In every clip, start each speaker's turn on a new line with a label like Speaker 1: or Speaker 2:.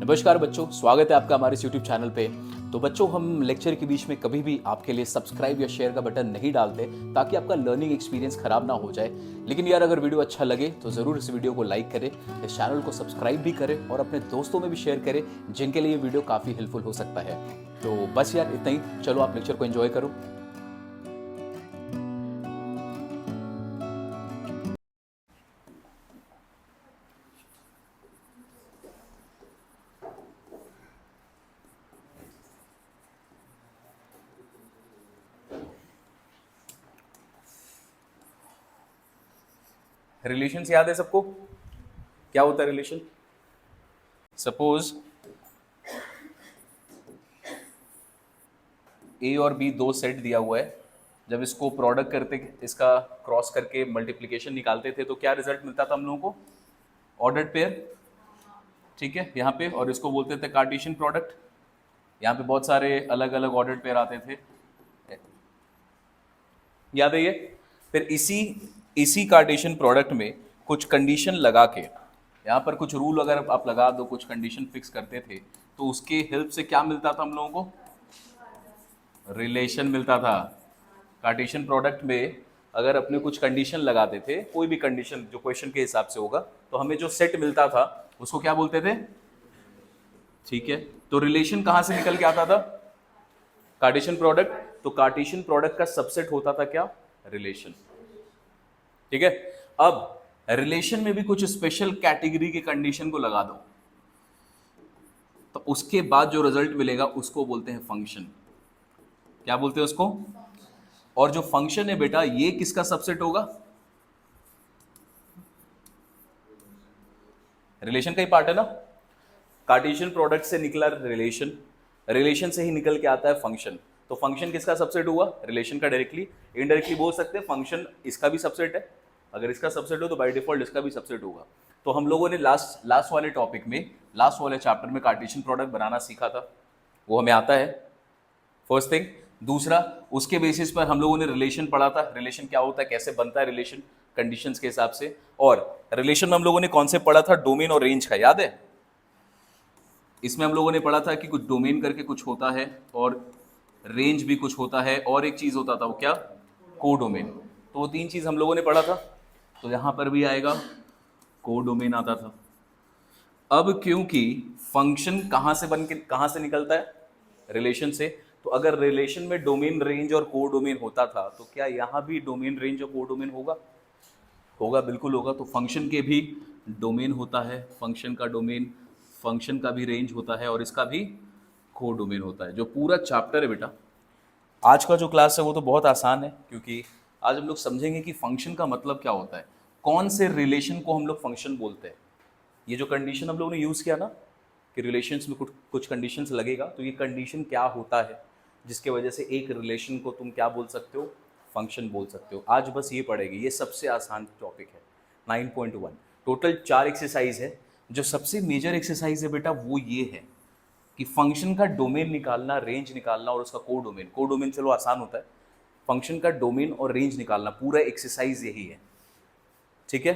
Speaker 1: नमस्कार बच्चों, स्वागत है आपका हमारे इस YouTube चैनल पे। तो बच्चों, हम लेक्चर के बीच में कभी भी आपके लिए सब्सक्राइब या शेयर का बटन नहीं डालते ताकि आपका लर्निंग एक्सपीरियंस खराब ना हो जाए। लेकिन यार, अगर वीडियो अच्छा लगे तो ज़रूर इस वीडियो को लाइक करें, इस चैनल को सब्सक्राइब भी करें और अपने दोस्तों में भी शेयर करें जिनके लिए ये वीडियो काफ़ी हेल्पफुल हो सकता है। तो बस यार, इतना ही। चलो, आप लेक्चर को एंजॉय करो। रिलेशंस याद है सबको? क्या होता है रिलेशन? सपोज ए और बी दो सेट दिया हुआ है। जब इसको प्रोडक्ट करते, इसका क्रॉस करके मल्टीप्लिकेशन निकालते थे तो क्या रिजल्ट मिलता था हम लोगों को? Ordered pair. ठीक है, यहाँ पे, और इसको बोलते थे कार्टेशियन प्रोडक्ट। यहाँ पे बहुत सारे अलग अलग ऑर्डर्ड पेयर आते थे, याद है ये? फिर इसी इसी कार्टेशियन प्रोडक्ट में कुछ कंडीशन लगा के, यहाँ पर कुछ रूल अगर आप लगा दो, कुछ कंडीशन फिक्स करते थे, तो उसके हेल्प से क्या मिलता था हम लोगों को? रिलेशन मिलता था। कार्टेशियन प्रोडक्ट में अगर अपने कुछ कंडीशन लगाते थे, कोई भी कंडीशन जो क्वेश्चन के हिसाब से होगा, तो हमें जो सेट मिलता था उसको क्या बोलते थे? ठीक है, तो रिलेशन कहां से निकल के आता था? Cartesian product. तो कार्टेशियन प्रोडक्ट का सबसेट होता था क्या? रिलेशन। ठीक है, अब रिलेशन में भी कुछ स्पेशल कैटेगरी के कंडीशन को लगा दो, तो उसके बाद जो रिजल्ट मिलेगा उसको बोलते हैं फंक्शन। क्या बोलते हैं उसको? और जो फंक्शन है बेटा, ये किसका सबसेट होगा? रिलेशन का ही पार्ट है ना। कार्टेशियन प्रोडक्ट से निकला रिलेशन, रिलेशन से ही निकल के आता है फंक्शन। तो फंक्शन किसका सबसेट हुआ? रिलेशन का। डायरेक्टली इनडायरेक्टली बोल सकते हैं फंक्शन इसका भी सबसेट है। अगर इसका सबसेट हो तो बाय डिफॉल्ट इसका भी सबसेट होगा। तो हम लोगों ने लास्ट वाले टॉपिक में, लास्ट वाले चैप्टर में कार्टेशियन प्रोडक्ट बनाना सीखा था, वो हमें आता है, फर्स्ट थिंग। दूसरा, उसके बेसिस पर हम लोगों ने रिलेशन पढ़ा था। रिलेशन क्या होता है, कैसे बनता है रिलेशन, कंडीशंस के हिसाब से। और रिलेशन में हम लोगों ने कॉन्सेप्ट पढ़ा था डोमेन और रेंज का, याद है? इसमें हम लोगों ने पढ़ा था कि कुछ डोमेन करके कुछ होता है और रेंज भी कुछ होता है, और एक चीज होता था, वो क्या? कोडोमेन। तो वो तीन चीज हम लोगों ने पढ़ा था। तो यहां पर भी आएगा, कोडोमेन आता था। अब क्योंकि फंक्शन कहां से निकलता है? रिलेशन से। तो अगर रिलेशन में डोमेन, रेंज और कोडोमेन होता था, तो क्या यहां भी डोमेन, रेंज और कोडोमेन होगा? होगा, बिल्कुल होगा। तो फंक्शन के भी डोमेन होता है, फंक्शन का डोमेन, फंक्शन का भी रेंज होता है, और इसका भी कोडोमेन होता है। जो पूरा चैप्टर है बेटा, आज का जो क्लास है वो तो बहुत आसान है, क्योंकि आज हम लोग समझेंगे कि फंक्शन का मतलब क्या होता है, कौन से रिलेशन को हम लोग फंक्शन बोलते हैं। ये जो कंडीशन हम लोगों ने यूज़ किया ना, कि रिलेशंस में कुछ कुछ कंडीशंस लगेगा, तो ये कंडीशन क्या होता है जिसके वजह से एक रिलेशन को तुम क्या बोल सकते हो? फंक्शन बोल सकते हो। आज बस ये पढ़ेगी, ये सबसे आसान टॉपिक है। 9.1 टोटल 4 एक्सरसाइज है। जो सबसे मेजर एक्सरसाइज है बेटा वो ये है कि फंक्शन का डोमेन निकालना, रेंज निकालना और उसका कोडोमेन। कोडोमेन चलो आसान होता है, फंक्शन का डोमेन और रेंज निकालना, पूरा एक्सरसाइज यही है। ठीक है,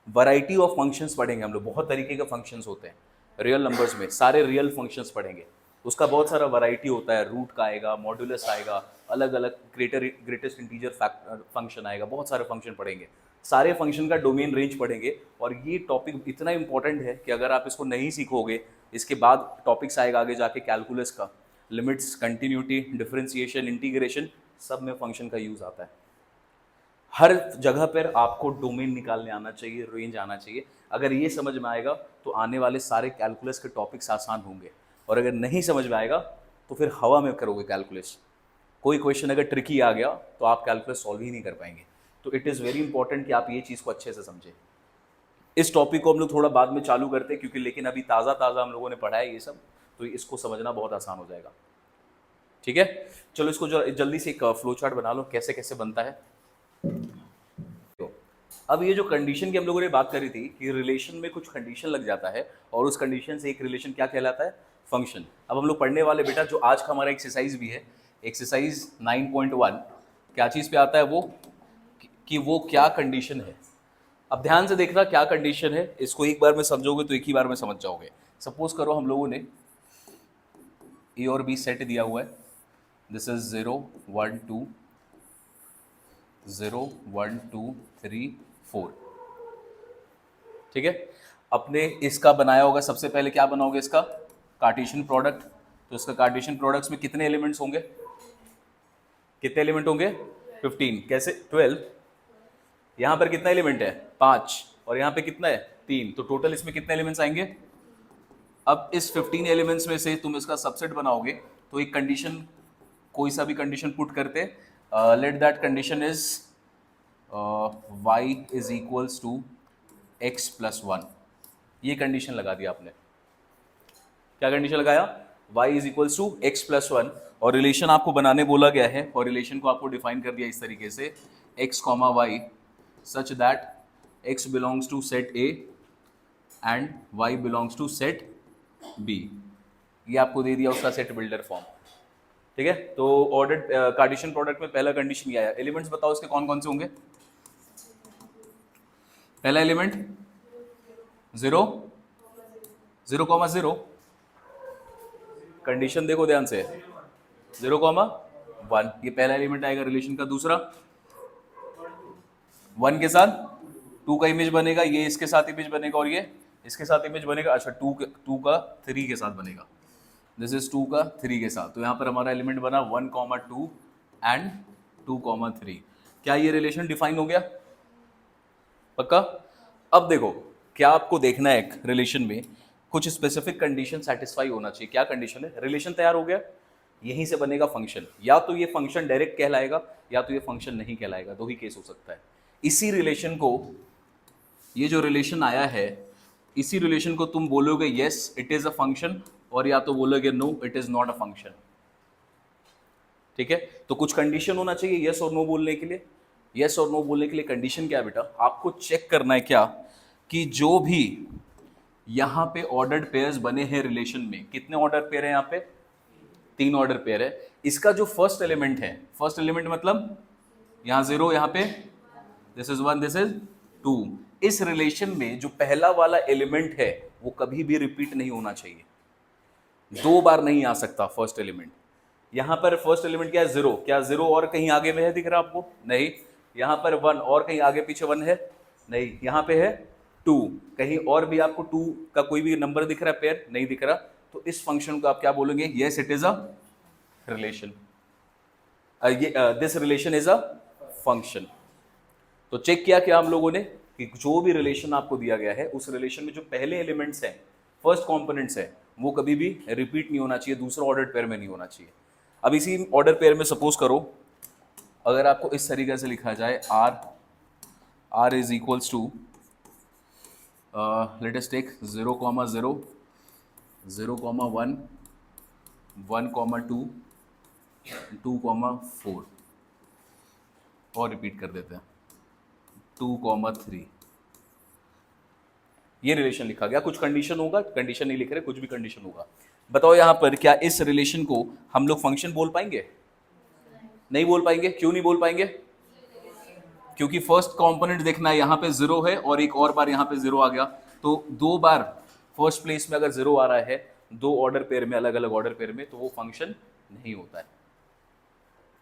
Speaker 1: वैरायटी ऑफ फंक्शंस पढ़ेंगे हम लोग। बहुत तरीके के फंक्शंस होते हैं रियल नंबर्स में, सारे रियल फंक्शंस पढ़ेंगे। उसका बहुत सारा वैरायटी होता है, रूट का आएगा, मॉड्यूलस आएगा, अलग अलग ग्रेटेस्ट इंटीजर फंक्शन आएगा, बहुत सारे फंक्शन पढ़ेंगे। सारे फंक्शन का डोमेन, रेंज पढ़ेंगे। और ये टॉपिक इतना इंपॉर्टेंट है कि अगर आप इसको नहीं सीखोगे, इसके बाद टॉपिक्स आएगा आगे जाके कैलकुलस का, लिमिट्स, कंटिन्यूटी, डिफरेंशिएशन, इंटीग्रेशन, सब में फंक्शन का यूज आता है। हर जगह पर आपको डोमेन निकालने आना चाहिए, रेंज आना चाहिए। अगर ये समझ में आएगा तो आने वाले सारे कैलकुलस के टॉपिक्स आसान होंगे, और अगर नहीं समझ में आएगा तो फिर हवा में करोगे कैलकुलस। कोई क्वेश्चन अगर ट्रिकी आ गया तो आप कैलकुलस सॉल्व ही नहीं कर पाएंगे। तो इट इज़ वेरी इंपॉर्टेंट कि आप ये चीज़ को अच्छे से समझें। इस टॉपिक को हम लोग थोड़ा बाद में चालू करते हैं, क्योंकि लेकिन अभी ताज़ा ताज़ा हम लोगों ने पढ़ा है ये सब, तो इसको समझना बहुत आसान हो जाएगा। ठीक है, चलो इसको जल्दी से एक फ्लो चार्ट बना लो, कैसे कैसे बनता है। तो अब ये जो कंडीशन की हम लोगों ने बात करी थी कि रिलेशन में कुछ कंडीशन लग जाता है, और उस कंडीशन से एक रिलेशन क्या कहलाता है? फंक्शन। अब हम लोग पढ़ने वाले बेटा, जो आज का हमारा एक्सरसाइज भी है, एक्सरसाइज 9.1, क्या चीज़ पे आता है वो? कि वो क्या कंडीशन है। अब ध्यान से देखना क्या कंडीशन है, इसको एक बार में समझोगे तो एक ही बार में समझ जाओगे। सपोज करो हम लोगों ने ए और बी सेट दिया हुआ है, दिस इज 0 1 2 0 1 2 3 4, ठीक है। अपने इसका बनाया होगा, सबसे पहले क्या बनाओगे इसका कार्टेशियन प्रोडक्ट। तो इसका कार्टेशियन प्रोडक्ट्स में कितने एलिमेंट्स होंगे, कितने एलिमेंट होंगे 15, कैसे 12, यहां पर कितना एलिमेंट है 5 और यहां पे कितना है 3, तो टोटल इसमें कितने एलिमेंट्स आएंगे। अब इस 15 एलिमेंट्स में से तुम इसका सबसेट बनाओगे, तो एक कंडीशन, कोई सा भी कंडीशन पुट करते, let that condition is y is equals to x plus 1, ये कंडीशन लगा दिया आपने। क्या कंडीशन लगाया, y is equals to x plus 1, और रिलेशन आपको बनाने बोला गया है, और रिलेशन को आपको डिफाइन कर दिया इस तरीके से x comma y such that x belongs to set A and y belongs to set B, ये आपको दे दिया उसका सेट बिल्डर फॉर्म, ठीक है। तो ऑर्डर्ड कार्टेशियन प्रोडक्ट में पहला कंडीशन ये आया। एलिमेंट्स बताओ इसके कौन कौन से होंगे। पहला एलिमेंट 0 0 कॉमा 0, कंडीशन देखो ध्यान से 0 कॉमा 1, ये पहला एलिमेंट आएगा रिलेशन का। दूसरा 1 के साथ 2 का इमेज बनेगा, ये इसके साथ इमेज बनेगा और ये इसके साथ इमेज बनेगा। अच्छा 2 का 3 के साथ बनेगा, दिस इज 2 का 3 के साथ। तो यहाँ पर हमारा एलिमेंट बना 1 कॉमा 2 एंड 2 कॉमा 3। क्या ये रिलेशन डिफाइन हो गया, पक्का। अब देखो क्या आपको देखना है, एक रिलेशन में कुछ स्पेसिफिक कंडीशन सेटिस्फाई होना चाहिए। क्या कंडीशन है, रिलेशन तैयार हो गया, यहीं से बनेगा फंक्शन। या तो ये फंक्शन डायरेक्ट कहलाएगा या तो ये फंक्शन नहीं कहलाएगा, दो ही केस हो सकता है। इसी रिलेशन को, ये जो रिलेशन आया है, इसी रिलेशन को तुम बोलोगे yes it is a function, और या तो बोलोगे no it is not a function, ठीक है। तो कुछ कंडीशन होना चाहिए यस और नो बोलने के लिए। यस और नो बोलने के लिए कंडीशन क्या है बेटा, आपको चेक करना है क्या कि जो भी यहां पे ऑर्डर्ड पेयर्स बने हैं रिलेशन में, कितने ऑर्डर पेयर है, यहाँ पे 3 ऑर्डर पेयर है। इसका जो फर्स्ट एलिमेंट है, फर्स्ट एलिमेंट मतलब यहाँ 0, यहाँ पे दिस इज 1, दिस इज 2, इस रिलेशन में जो पहला वाला एलिमेंट है वो कभी भी रिपीट नहीं होना चाहिए, 2 बार नहीं आ सकता फर्स्ट एलिमेंट। यहां पर फर्स्ट एलिमेंट क्या है 0, क्या 0 और कहीं आगे में है दिख रहा है आपको, नहीं। यहां पर 1 और कहीं आगे पीछे 1 है, नहीं। यहां पे है 2, कहीं और भी आपको 2 का कोई भी नंबर दिख रहा है, पेयर नहीं दिख रहा। तो इस फंक्शन को आप क्या बोलेंगे, yes it is a relation, this relation is a function. तो चेक किया क्या हम लोगों ने कि जो भी रिलेशन आपको दिया गया है उस रिलेशन में जो पहले एलिमेंट्स हैं, फर्स्ट कंपोनेंट्स हैं, वो कभी भी रिपीट नहीं होना चाहिए, दूसरा ऑर्डर पेयर में नहीं होना चाहिए। अब इसी ऑर्डर पेयर में सपोज करो अगर आपको इस तरीके से लिखा जाए r is equals to let us take 0 comma 0 0 comma 1 1 comma 2 2 comma 4, और रिपीट कर देते हैं 2 कॉमा 3, ये रिलेशन लिखा गया। कुछ कंडीशन होगा, कंडीशन नहीं लिख रहे, कुछ भी कंडीशन होगा। बताओ यहां पर क्या इस रिलेशन को हम लोग फंक्शन बोल पाएंगे, नहीं बोल पाएंगे। क्यों नहीं बोल पाएंगे, क्योंकि फर्स्ट कंपोनेंट देखना है, यहां पे 0 है और एक और बार यहां पे 0 आ गया, तो 2 बार फर्स्ट प्लेस में अगर 0 आ रहा है 2 ऑर्डर पेयर में, अलग अलग ऑर्डर पेयर में, तो वो फंक्शन नहीं होता है,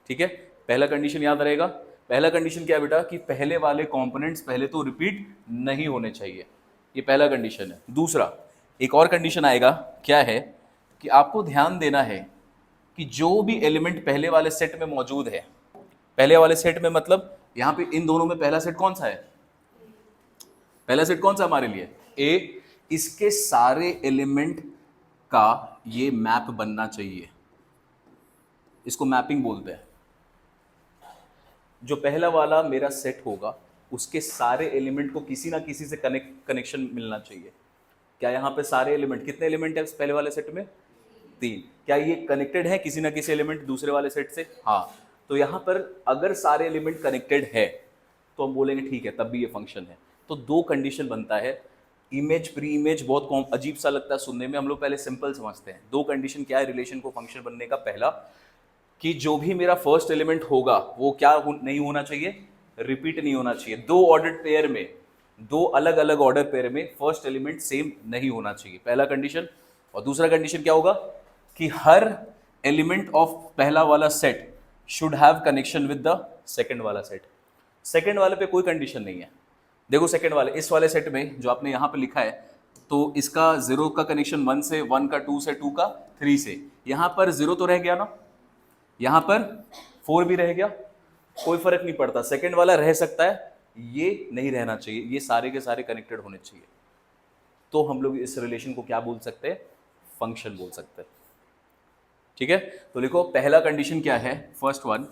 Speaker 1: ठीक है। पहला कंडीशन याद रहेगा। पहला कंडीशन क्या है बेटा कि पहले वाले कंपोनेंट्स पहले तो रिपीट नहीं होने चाहिए, ये पहला कंडीशन है। दूसरा एक और कंडीशन आएगा, क्या है कि आपको ध्यान देना है कि जो भी एलिमेंट पहले वाले सेट में मौजूद है, पहले वाले सेट में मतलब यहां पे इन दोनों में पहला सेट कौन सा है, पहला सेट कौन सा हमारे लिए ए, इसके सारे एलिमेंट का ये मैप बनना चाहिए, इसको मैपिंग बोलते हैं। जो पहला वाला मेरा सेट होगा उसके सारे एलिमेंट को किसी ना किसी से कनेक्शन मिलना चाहिए। क्या यहाँ पे सारे एलिमेंट, कितने एलिमेंट है पहले वाले सेट में 3, क्या ये कनेक्टेड है किसी ना किसी एलिमेंट दूसरे वाले सेट से, हाँ। तो यहाँ पर अगर सारे एलिमेंट कनेक्टेड है तो हम बोलेंगे ठीक है, तब भी ये फंक्शन है। तो 2 कंडीशन बनता है। इमेज प्री इमेज बहुत अजीब सा लगता है सुनने में, हम लोग पहले सिंपल समझते हैं। 2 कंडीशन क्या है रिलेशन को फंक्शन बनने का, पहला कि जो भी मेरा फर्स्ट एलिमेंट होगा वो क्या नहीं होना चाहिए, रिपीट नहीं होना चाहिए। 2 ऑर्डर्ड पेयर में दो अलग अलग ऑर्डर पेयर में फर्स्ट एलिमेंट सेम नहीं होना चाहिए, पहला कंडीशन। और दूसरा कंडीशन क्या होगा कि हर एलिमेंट ऑफ पहला वाला set should have connection with the second वाला सेट। सेकंड वाले पे कोई कंडीशन नहीं है। देखो सेकंड वाले, इस वाले सेट में जो आपने यहां पे लिखा है, तो इसका 0 का कनेक्शन 1 से, 1 का 2 से, 2 का 3 से। यहां पर 0 तो रह गया ना, यहां पर 4 भी रह गया, कोई फर्क नहीं पड़ता। सेकंड वाला रह सकता है, ये नहीं रहना चाहिए, ये सारे के सारे कनेक्टेड होने चाहिए। तो हम लोग इस रिलेशन को क्या बोल सकते हैं, फंक्शन बोल सकते हैं। ठीक है, तो लिखो पहला कंडीशन क्या है, first one,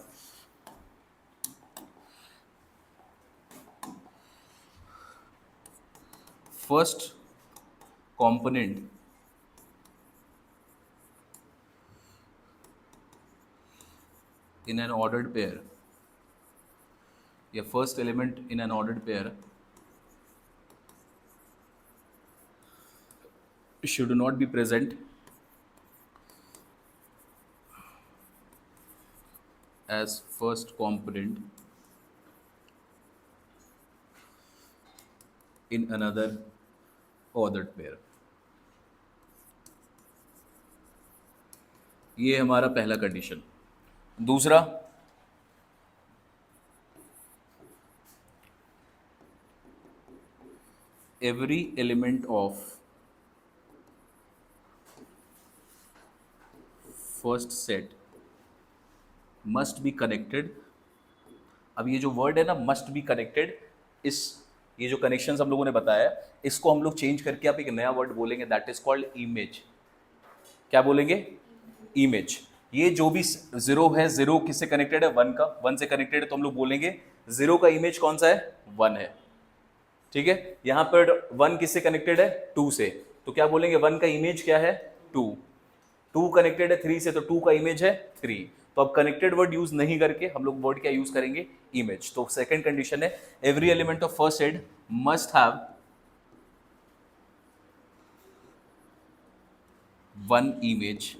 Speaker 1: first component in an ordered pair, या first element in an ordered pair should not be present as first component in another ordered pair। ये हमारा पहला कंडीशन। दूसरा, every element of first set must be connected। अब ये जो word है ना मस्ट बी कनेक्टेड, इस ये जो कनेक्शंस हम लोगों ने बताया इसको हम लोग चेंज करके आप एक नया वर्ड बोलेंगे, दैट इज कॉल्ड इमेज। क्या बोलेंगे, इमेज। ये जो भी 0 है, 0 किससे कनेक्टेड है, 1 का, 1 से कनेक्टेड है, तो हम लोग बोलेंगे 0 का इमेज कौन सा है, 1 है। ठीक है, यहां पर 1 किससे कनेक्टेड है, 2 से, तो क्या बोलेंगे 1 का इमेज क्या है, 2। 2 कनेक्टेड है 3 से, तो 2 का इमेज है 3। तो अब कनेक्टेड वर्ड यूज नहीं करके हम लोग वर्ड क्या यूज करेंगे, इमेज। तो सेकंड कंडीशन है every element of first set must have one image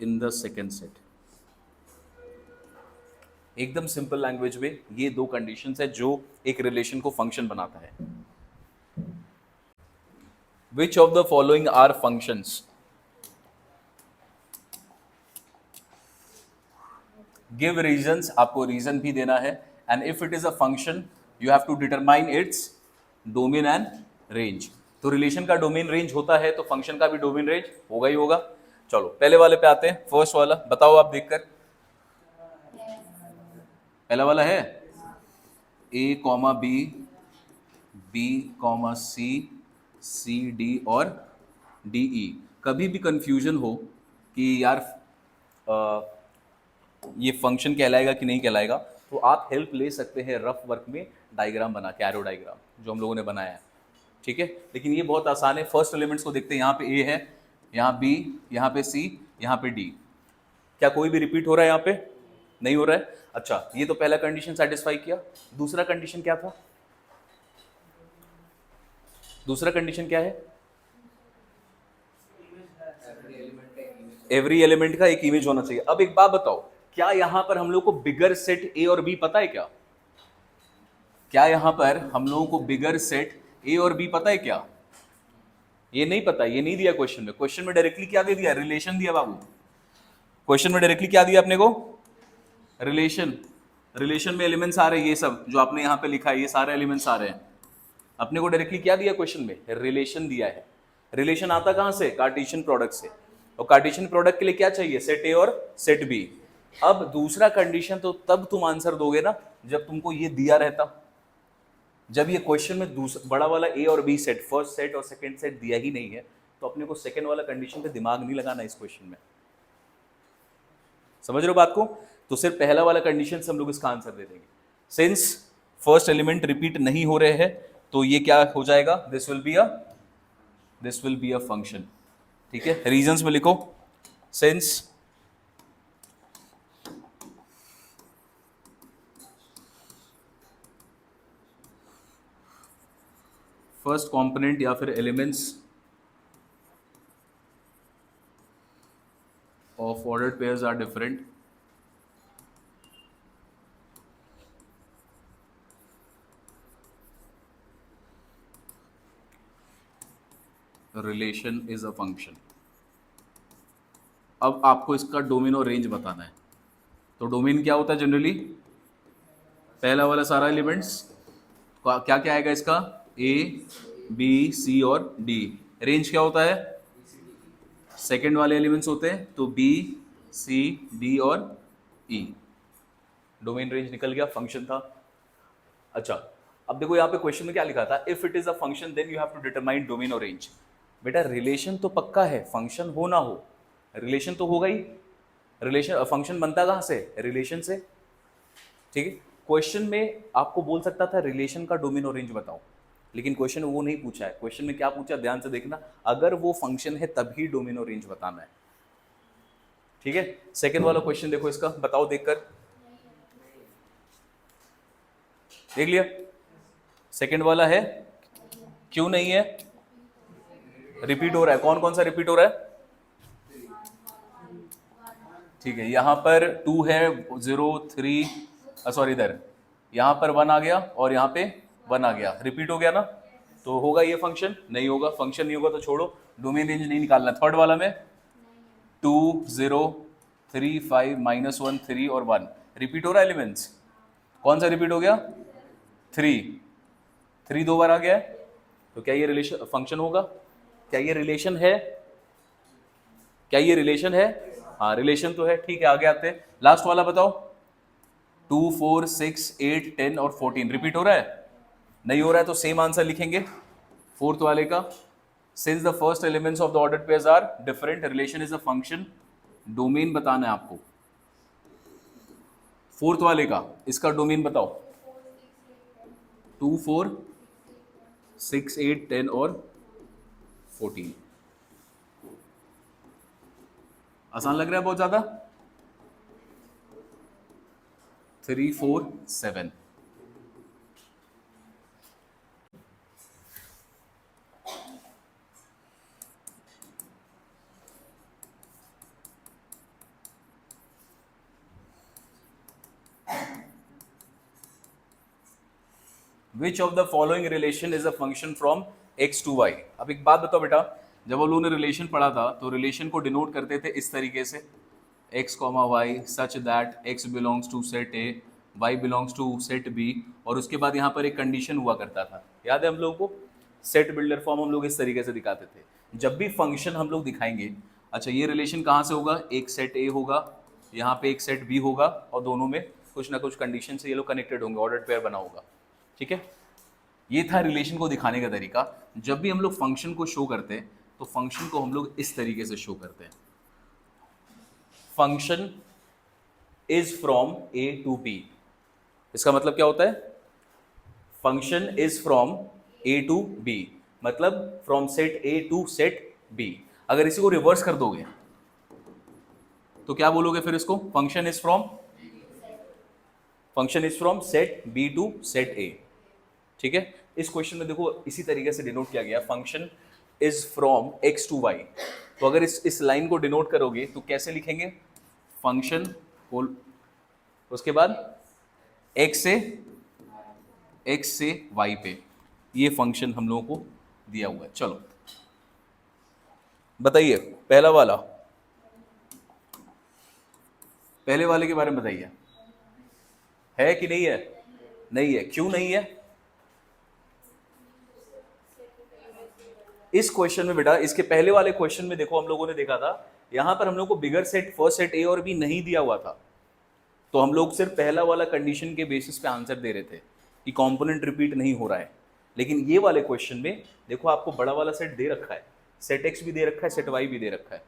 Speaker 1: in the second set. एकदम सिंपल लैंग्वेज में ये दो कंडीशंस है जो एक रिलेशन को फंक्शन बनाता है। Which of the following are functions, give reasons, आपको रीजन भी देना है, and if it is a function you have to determine its domain and range. तो रिलेशन का डोमेन रेंज होता है, तो फंक्शन का भी डोमेन रेंज होगा ही होगा। चलो पहले वाले पे आते हैं, फर्स्ट वाला बताओ आप देखकर। पहला वाला है ए कॉमा बी, बी कॉमा सी, सी डी और डी ई। कभी भी कंफ्यूजन हो कि यार ये फंक्शन कहलाएगा कि नहीं कहलाएगा, तो आप हेल्प ले सकते हैं रफ वर्क में डायग्राम बना के, एरो डायग्राम जो हम लोगों ने बनाया है। ठीक है, लेकिन ये बहुत आसान है। फर्स्ट एलिमेंट्स को देखते हैं, यहाँ पे ए है, यहाँ बी, यहाँ पे सी, यहाँ पे डी। क्या कोई भी रिपीट हो रहा है यहाँ पे, नहीं हो रहा है। अच्छा, ये तो पहला कंडीशन सेटिस्फाई किया। दूसरा कंडीशन क्या था, दूसरा कंडीशन क्या है, एवरी एलिमेंट का एक इमेज होना चाहिए। अब एक बात बताओ, क्या यहां पर हम लोग को बिगर सेट ए और बी पता है क्या, क्या यहां पर हम लोगों को बिगर सेट ए और बी पता है क्या, ये नहीं पता, ये नहीं दिया क्वेश्चन में। क्वेश्चन में डायरेक्टली क्या दे दिया, रिलेशन दिया बाबू। क्वेश्चन में डायरेक्टली क्या दिया अपने को, रिलेशन। रिलेशन में एलिमेंट्स आ रहे हैं, ये सब जो आपने यहां पे लिखा है ये सारे एलिमेंट्स आ रहे हैं। अपने को डायरेक्टली क्या दिया क्वेश्चन में, रिलेशन दिया है। रिलेशन आता कहां से, कार्टेशियन प्रोडक्ट से। और कार्टेशियन प्रोडक्ट के लिए क्या चाहिए, सेट ए और सेट बी। अब दूसरा कंडीशन तो तब तुम आंसर दोगे ना जब तुमको ये दिया रहता। जब ये क्वेश्चन में दूसरा बड़ा वाला ए और बी सेट, फर्स्ट सेट और सेकंड सेट दिया ही नहीं है, तो अपने को सेकंड वाला कंडीशन पे दिमाग नहीं लगाना इस क्वेश्चन में। समझ रहे हो बात को। तो सिर्फ पहला वाला कंडीशन से हम लोग इसका आंसर दे देंगे। सिंस फर्स्ट एलिमेंट रिपीट नहीं हो रहे हैं, तो ये क्या हो जाएगा, this will be a function. ठीक है, रीजंस में लिखो, सिंस फर्स्ट कंपोनेंट या फिर elements of ordered pairs are different, relation is a function. अब आपको इसका डोमेन और रेंज बताना है। तो डोमेन क्या होता है जनरली? पहला वाला सारा एलिमेंट्स क्या क्या आएगा इसका? ए बी सी और डी। रेंज क्या होता है? सेकेंड वाले एलिमेंट्स होते हैं तो बी सी डी और ई। डोमेन रेंज निकल गया, फंक्शन था। अच्छा, अब देखो यहाँ पे क्वेश्चन में क्या लिखा था? If it is a function then you have to determine domain और रेंज। बेटा रिलेशन तो पक्का है, फंक्शन हो ना हो, रिलेशन तो होगा ही। रिलेशन फंक्शन बनता कहाँ से? रिलेशन से। ठीक है, क्वेश्चन में आपको बोल सकता था रिलेशन का डोमेन और रेंज बताओ, लेकिन क्वेश्चन वो नहीं पूछा है। क्वेश्चन में क्या पूछा, ध्यान से देखना, अगर वो फंक्शन है तभी डोमेन और रेंज बताना है। ठीक है, सेकेंड वाला क्वेश्चन देखो इसका, बताओ देखकर, देख लिया? सेकेंड वाला है, क्यों नहीं है? रिपीट हो रहा है, कौन कौन सा रिपीट हो रहा है? ठीक है, यहां पर 2 है, 0 3, सॉरी इधर यहां पर 1 आ गया और यहां पे 1 आ गया, रिपीट हो गया ना? तो होगा ये फंक्शन? नहीं होगा, फंक्शन नहीं होगा तो छोड़ो, डोमेन रेंज नहीं निकालना। थर्ड वाला में 2 0 3 5 -1 3 और 1 रिपीट हो रहा है एलिमेंट्स। कौन सा रिपीट हो गया? 3 2 बार आ गया है, तो क्या ये रिलेशन फंक्शन होगा? क्या ये रिलेशन है? क्या ये रिलेशन है? हाँ रिलेशन तो है। ठीक है, आगे आते हैं, लास्ट वाला बताओ। 2 4 6 8 10 और 14 रिपीट हो रहा है? नहीं हो रहा है तो सेम आंसर लिखेंगे फोर्थ वाले का। Since the first elements of the ordered pairs are different, relation is a function. Domain बताना है आपको फोर्थ वाले का, इसका डोमेन बताओ। 2 4 6 8 10 और 14। आसान लग रहा है बहुत ज्यादा? 3 4 7। Which of the following relation is a function from x to y। अब एक बात बताओ बेटा, जब हम लोगों ने रिलेशन पढ़ा था तो रिलेशन को डिनोट करते थे इस तरीके से, x, y such that x belongs to set a, y belongs to set b, और उसके बाद यहाँ पर एक कंडीशन हुआ करता था, याद है हम लोगों को? सेट बिल्डर फॉर्म हम लोग इस तरीके से दिखाते थे जब भी फंक्शन हम लोग दिखाएंगे। अच्छा, ये रिलेशन कहाँ से होगा? एक सेट a होगा, यहाँ पे एक सेट b होगा, और दोनों में कुछ ना कुछ कंडीशन से ये लोग कनेक्टेड होंगे, ऑर्डर्ड पेयर बना होगा। ठीक है, ये था रिलेशन को दिखाने का तरीका। जब भी हम लोग फंक्शन को शो करते हैं तो फंक्शन को हम लोग इस तरीके से शो करते हैं, function is from A to B. इसका मतलब क्या होता है? Function is from A to B, मतलब from set A to set B. अगर इसी को रिवर्स कर दोगे तो क्या बोलोगे फिर इसको? Function is from set B to set A. ठीक है, इस क्वेश्चन में देखो इसी तरीके से डिनोट किया गया, function is from x to y. तो अगर इस लाइन को डिनोट करोगे तो कैसे लिखेंगे? फंक्शन उसके बाद एक्स से वाई पे, ये फंक्शन हम लोगों को दिया हुआ है। चलो बताइए, पहला वाला, पहले वाले के बारे में बताइए, है कि नहीं है? नहीं है, क्यों नहीं है? इस क्वेश्चन में बेटा, इसके पहले वाले क्वेश्चन में देखो हम लोगों ने देखा था, यहां पर हम लोग को बिगर सेट फर्स्ट सेट ए और बी नहीं दिया हुआ था, तो हम लोग सिर्फ पहला वाला कंडीशन के बेसिस पे आंसर दे रहे थे कि कंपोनेंट रिपीट नहीं हो रहा है। लेकिन ये वाले क्वेश्चन में देखो आपको बड़ा वाला सेट दे रखा है, सेट एक्स भी दे रखा है, सेट वाई भी दे रखा है,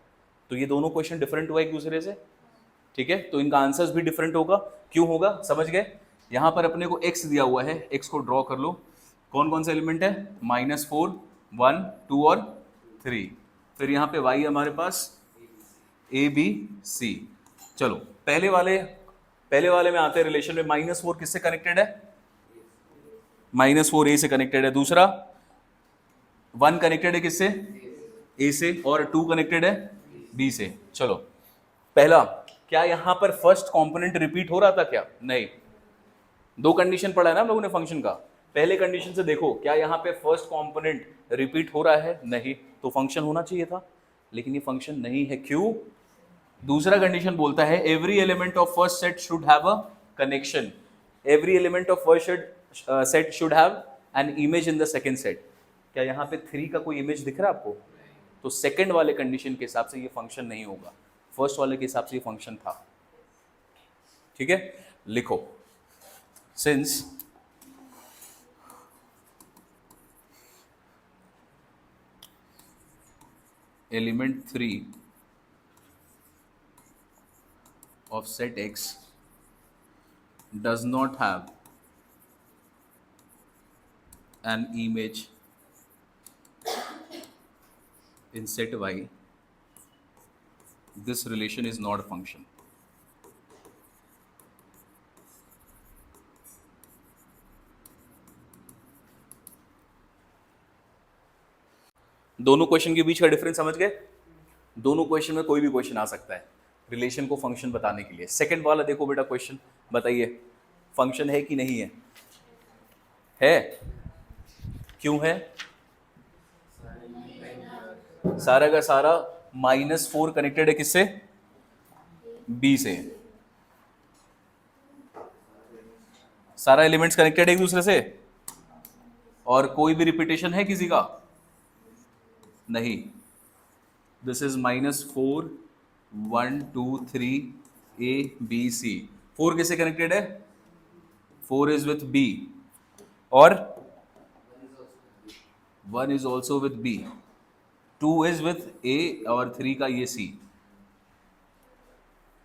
Speaker 1: तो ये दोनों क्वेश्चन डिफरेंट हुआ एक दूसरे से। ठीक है, तो इनका आंसर्स भी डिफरेंट होगा। क्यों होगा समझ गए? यहां पर अपने को एक्स दिया हुआ है, एक्स को ड्रॉ कर लो, कौन कौन सा एलिमेंट है? -4 1 2 और 3। फिर यहाँ पे y हमारे पास a b c। चलो पहले वाले में आते हैं रिलेशन में, -4 किससे कनेक्टेड है? -4 a से कनेक्टेड है। दूसरा 1 कनेक्टेड है किससे? a से, और 2 कनेक्टेड है b से। चलो पहला, क्या यहां पर फर्स्ट कंपोनेंट रिपीट हो रहा था क्या? नहीं, दो कंडीशन पढ़ा है ना हम लोगों ने फंक्शन का, पहले कंडीशन से देखो, क्या यहाँ पे फर्स्ट कंपोनेंट रिपीट हो रहा है? नहीं, तो फंक्शन होना चाहिए था, लेकिन ये फंक्शन नहीं है। क्यों? दूसरा कंडीशन बोलता है every element of first set should have a connection, every element of first set should have an image in the second set. क्या यहाँ पे 3 का कोई इमेज दिख रहा है आपको? तो सेकेंड वाले कंडीशन के हिसाब से ये फंक्शन नहीं होगा, फर्स्ट वाले के हिसाब से ये फंक्शन था। ठीक है, लिखो, since element 3 of set X does not have an image in set Y, this relation is not a function. दोनों क्वेश्चन के बीच का डिफरेंस समझ गए? दोनों क्वेश्चन में कोई भी क्वेश्चन आ सकता है रिलेशन को फंक्शन बताने के लिए। सेकंड वाला देखो बेटा क्वेश्चन, बताइए फंक्शन है कि नहीं है? है। क्यों है? सारा का सारा -4 कनेक्टेड है किससे? बी से। सारा एलिमेंट्स कनेक्टेड है एक दूसरे से, और कोई भी रिपीटेशन है किसी का? नहीं। This is -4 1 2 3 A B C। 4 किससे कनेक्टेड है? 4 इज विथ B, और 1 is also with B, 2 is with A, और 3 का ये C।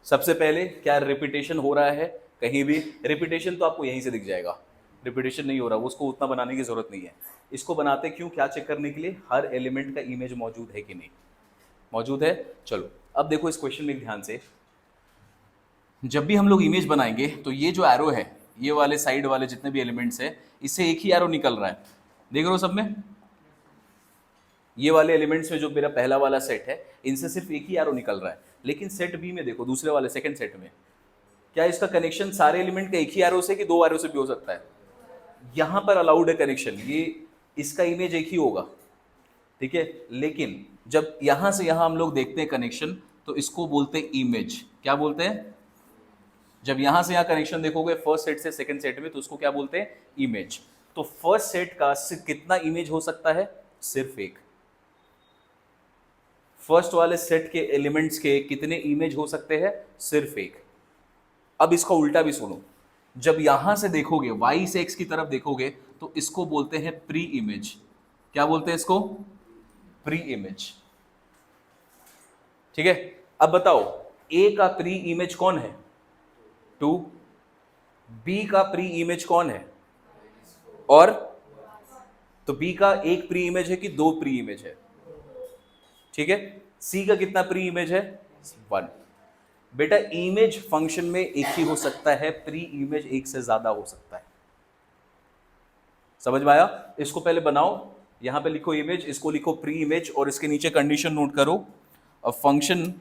Speaker 1: सबसे पहले क्या रिपीटेशन हो रहा है कहीं भी? रिपीटेशन तो आपको यहीं से दिख जाएगा, रिपीटेशन नहीं हो रहा, उसको उतना बनाने की जरूरत नहीं है। इसको बनाते क्यों? क्या चेक करने के लिए? हर एलिमेंट का इमेज मौजूद है कि नहीं मौजूद है। चलो अब देखो इस क्वेश्चन में ध्यान से, जब भी हम लोग इमेज बनाएंगे तो ये जो एरो है, ये वाले साइड वाले जितने भी एलिमेंट्स है, इससे एक ही एरो निकल रहा है, देख रहे हो सब में? ये वाले एलिमेंट्स में जो मेरा पहला वाला सेट है, इनसे सिर्फ एक ही एरो निकल रहा है। लेकिन सेट बी में देखो, दूसरे वाले सेकंड सेट में, क्या इसका कनेक्शन सारे एलिमेंट का एक ही एरो से कि 2 एरो से भी हो सकता है? यहां पर अलाउड है कनेक्शन, ये इसका इमेज एक ही होगा, ठीक है। लेकिन जब यहां से यहां हम लोग देखते हैं कनेक्शन, तो इसको बोलते हैं इमेज। क्या बोलते हैं? जब यहां से यहां कनेक्शन देखोगे फर्स्ट सेट से सेकंड सेट में, तो उसको क्या बोलते हैं? इमेज। तो फर्स्ट सेट का कितना इमेज हो सकता है? सिर्फ एक। फर्स्ट वाले सेट के एलिमेंट्स के कितने इमेज हो सकते हैं? सिर्फ एक। अब इसका उल्टा भी सुनो, जब यहां से देखोगे, y से x की तरफ देखोगे, तो इसको बोलते हैं प्री इमेज। क्या बोलते हैं इसको? Pre image. ठीक है। अब बताओ a का प्री इमेज कौन है? 2। b का प्री इमेज कौन है? और तो b का एक प्री इमेज है कि 2 प्री इमेज है? ठीक है। c का कितना प्री इमेज है? 1। बेटा इमेज फंक्शन में एक ही हो सकता है, प्री इमेज एक से ज्यादा हो सकता है। समझ में आया? इसको पहले बनाओ, यहां पे लिखो इमेज, इसको लिखो प्री इमेज, और इसके नीचे कंडीशन नोट करो, अ फंक्शन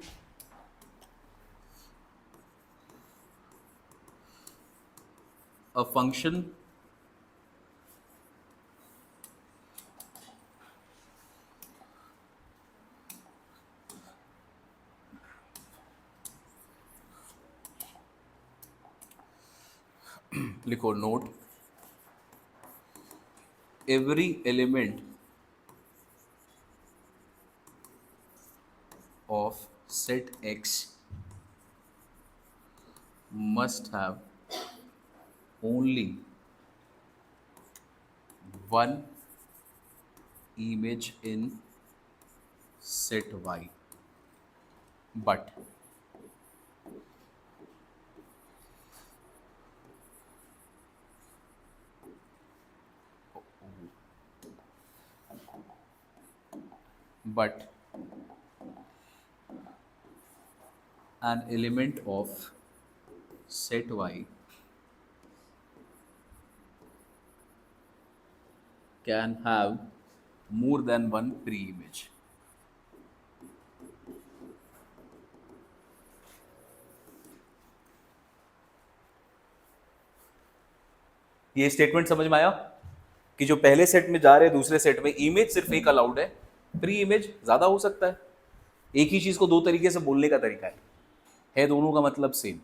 Speaker 1: लिखो note, every element of set X must have only one image in set Y, but an element of set Y can have more than one pre-image. ये statement समझ में आया? कि जो पहले set में जा रहे हैं दूसरे सेट में इमेज सिर्फ एक अलाउड है, प्री इमेज ज्यादा हो सकता है। एक ही चीज को दो तरीके से बोलने का तरीका है दोनों का मतलब सेम।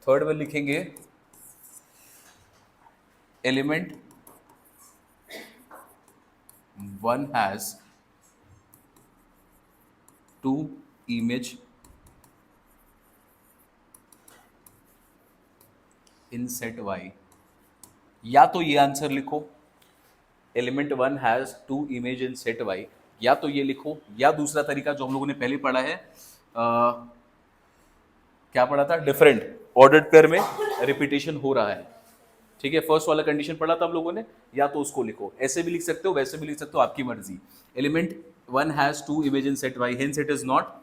Speaker 1: थर्ड में लिखेंगे element one has two image in set y, या तो ये आंसर लिखो element one has two image in set y, या तो ये लिखो, या दूसरा तरीका जो हम लोगों ने पहले पढ़ा है क्या पढ़ा था, डिफरेंट ऑर्डर्ड पेयर में रिपीटेशन हो रहा है, ठीक है, फर्स्ट वाला कंडीशन पढ़ा था हम लोगों ने, या तो उसको लिखो, ऐसे भी लिख सकते हो वैसे भी लिख सकते हो, आपकी मर्जी। Element one has two image in set y, hence it is not,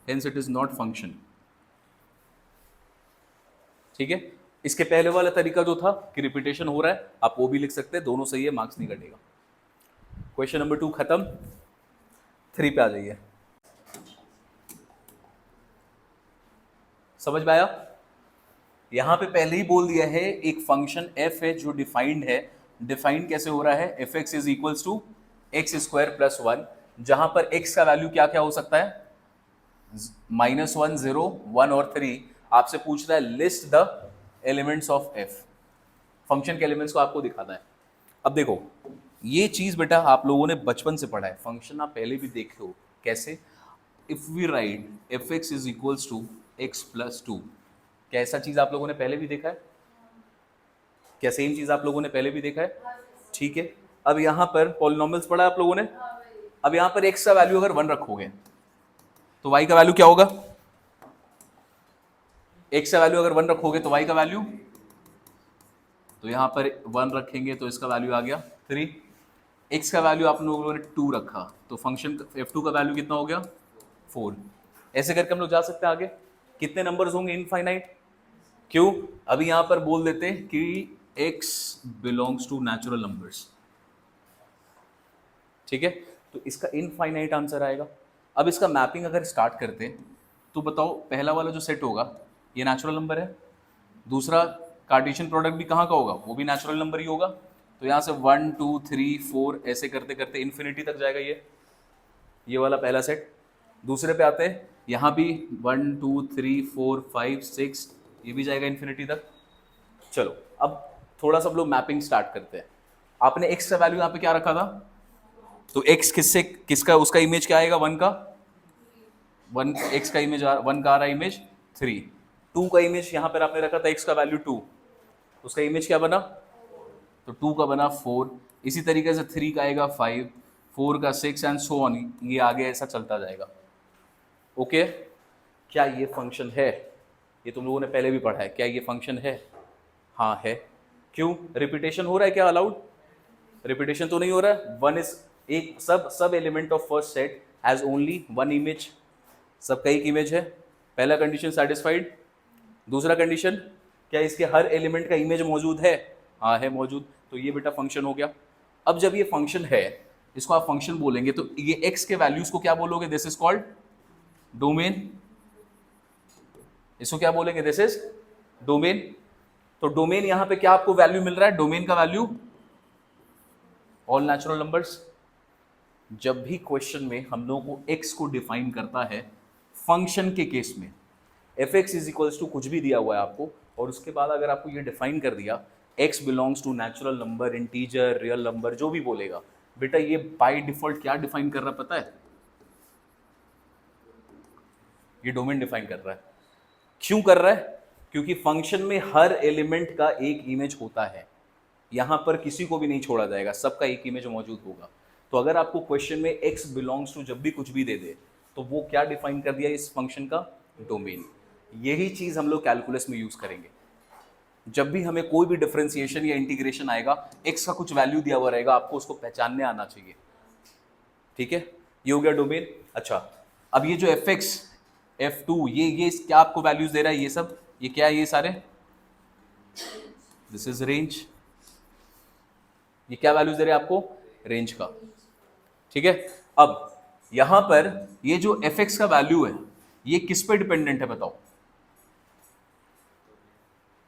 Speaker 1: hence it is not function, ठीक है। इसके पहले वाला तरीका जो था कि रिपीटेशन हो रहा है, आप वो भी लिख सकते हैं, दोनों सही है, मार्क्स नहीं कटेगा। क्वेश्चन नंबर 2 खत्म, 3 पे आ जाइए। समझ में आया? यहां पे पहले ही बोल दिया है एक फंक्शन f है जो डिफाइंड है। डिफाइंड कैसे हो रहा है? fx is equals to x square plus 1, जहां पर x का वैल्यू क्या क्या हो सकता है, -1, 0, 1 और 3। आपसे पूछ रहा है list the elements of f, function के एलिमेंट्स को आपको दिखाना है। अब देखो ये चीज बेटा आप लोगों ने बचपन से पढ़ा है, फंक्शन आप पहले भी देखे हो कैसे, if we write fx is equals to x plus 2, क्या ऐसा चीज आप लोगों ने पहले भी देखा है? क्या सेम चीज आप लोगों ने पहले भी देखा है? ठीक है, अब यहां पर पॉलिनोमियल्स पढ़ा है आप लोगों ने। अब यहां पर x का वैल्यू अगर 1 रखोगे तो y का वैल्यू क्या होगा? x का वैल्यू अगर 1 रखोगे तो y का वैल्यू, तो यहां पर 1 रखेंगे तो इसका वैल्यू आ गया 3। x का वैल्यू आप लोगों ने 2 रखा तो फंक्शन f2 का वैल्यू कितना हो गया? 4। ऐसे करके हम लोग जा सकते हैं आगे। कितने नंबर्स होंगे? इनफाइनाइट। क्यों? अभी यहां पर बोल देते हैं कि x belongs to natural numbers, ठीक है, तो इसका इनफाइनाइट आंसर आएगा। अब इसका मैपिंग अगर स्टार्ट करते हैं तो बताओ पहला वाला जो सेट होगा ये नेचुरल नंबर है, दूसरा कार्टेशियन प्रोडक्ट भी कहाँ का होगा? वो भी नेचुरल नंबर ही होगा। तो यहाँ से 1 2 3 4 ऐसे करते करते इन्फिनिटी तक जाएगा ये वाला पहला सेट। दूसरे पे आते हैं, यहाँ भी 1 2 3 4 5 6 ये भी जाएगा इन्फिनिटी तक। चलो अब थोड़ा सा लोग मैपिंग स्टार्ट करते हैं। आपने x का वैल्यू यहाँ पे क्या रखा था? तो x किसका उसका इमेज क्या आएगा? 1 का, 1 x का इमेज 1 का आ रहा है इमेज 3। 2 का इमेज यहाँ पर आपने रखा था x का वैल्यू 2, उसका इमेज क्या बना? तो 2 का बना 4। इसी तरीके से 3 का आएगा 5, 4 का 6 एंड सो ऑन, ये आगे ऐसा चलता जाएगा। ओके, क्या ये फंक्शन है? ये तुम लोगों ने पहले भी पढ़ा है। क्या ये फंक्शन है? हाँ है। क्यों? रिपीटेशन हो रहा है क्या अलाउड? रिपीटेशन तो नहीं हो रहा है। वन इज एक सब element of first set has only 1 image, सबका एक इमेज है। पहला कंडीशन सेटिस्फाइड। दूसरा कंडीशन, क्या इसके हर एलिमेंट का इमेज मौजूद है? हाँ है मौजूद, तो ये बेटा फंक्शन हो गया। अब जब ये फंक्शन है, इसको आप फंक्शन बोलेंगे तो ये x के वैल्यूज को क्या बोलोगे? This is called domain. इसको क्या बोलेंगे? This is domain. तो डोमेन यहां पे क्या आपको वैल्यू मिल रहा है? डोमेन का वैल्यू ऑल नेचुरल नंबर्स। जब भी क्वेश्चन में हम लोगों को x को डिफाइन करता है फंक्शन के केस में, fx इज इक्वल्स टू कुछ भी दिया हुआ है आपको, और उसके बाद अगर आपको ये डिफाइन कर दिया x belongs to natural number, integer, real number, जो भी बोलेगा बेटा, ये बाय डिफॉल्ट क्या डिफाइन कर रहा है पता है? ये डोमेन डिफाइन कर रहा है। क्यों कर रहा है? क्योंकि फंक्शन में हर एलिमेंट का एक इमेज होता है, यहां पर किसी को भी नहीं छोड़ा जाएगा, सबका एक इमेज मौजूद होगा। तो अगर आपको क्वेश्चन में x बिलोंग्स टू जब भी कुछ भी दे दे तो वो क्या डिफाइन कर दिया इस फंक्शन का? डोमेन। यही चीज हम लोग कैलकुलस में यूज करेंगे। जब भी हमें कोई भी डिफरेंशिएशन या इंटीग्रेशन आएगा, x का कुछ वैल्यू दिया हुआ रहेगा, आपको उसको पहचानने आना चाहिए, ठीक है। ये हो गया डोमेन। अच्छा, अब ये जो fx f2 ये क्या आपको वैल्यूज दे रहा है? ये सब ये क्या है? ये सारे दिस इज रेंज। ये क्या वैल्यूज दे रहे हैं आपको? रेंज का, ठीक है। अब यहां पर ये जो fx का वैल्यू है ये किस पे डिपेंडेंट है बताओ?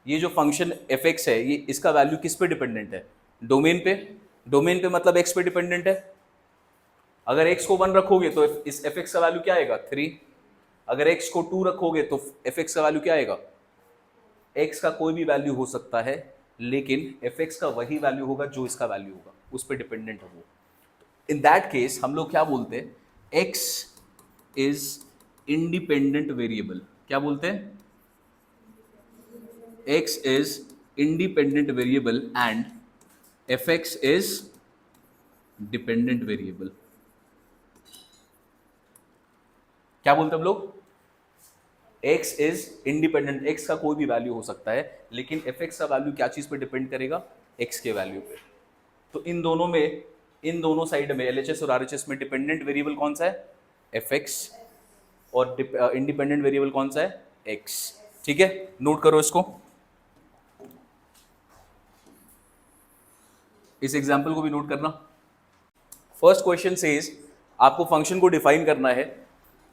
Speaker 1: ये जो फंक्शन एफ एक्स है, ये इसका वैल्यू किस पे डिपेंडेंट है? डोमेन पे। डोमेन पे मतलब एक्स पे डिपेंडेंट है। अगर एक्स को 1 रखोगे तो इस एफ एक्स का वैल्यू क्या आएगा? 3। अगर एक्स को 2 रखोगे तो एफ एक्स का वैल्यू क्या आएगा? एक्स का कोई भी वैल्यू हो सकता है, लेकिन एफ एक्स का वही वैल्यू होगा जो इसका वैल्यू होगा, उस पर डिपेंडेंट है वो। इन दैट केस हम लोग क्या बोलते हैं? X is independent variable. क्या बोलते हैं? x is independent variable and fx is dependent variable। क्या बोलते हैं हम लोग? x is independent, x का कोई भी वैल्यू हो सकता है, लेकिन fx का वैल्यू क्या चीज पे डिपेंड करेगा? x के वैल्यू पे। तो इन दोनों में, इन दोनों साइड में LHS और RHS में डिपेंडेंट वेरिएबल कौन सा है? fx। और इंडिपेंडेंट वेरिएबल कौन सा है? x। ठीक है, नोट करो इसको। इस एग्जाम्पल को भी नोट करना। फर्स्ट क्वेश्चन सेज आपको फंक्शन को डिफाइन करना है।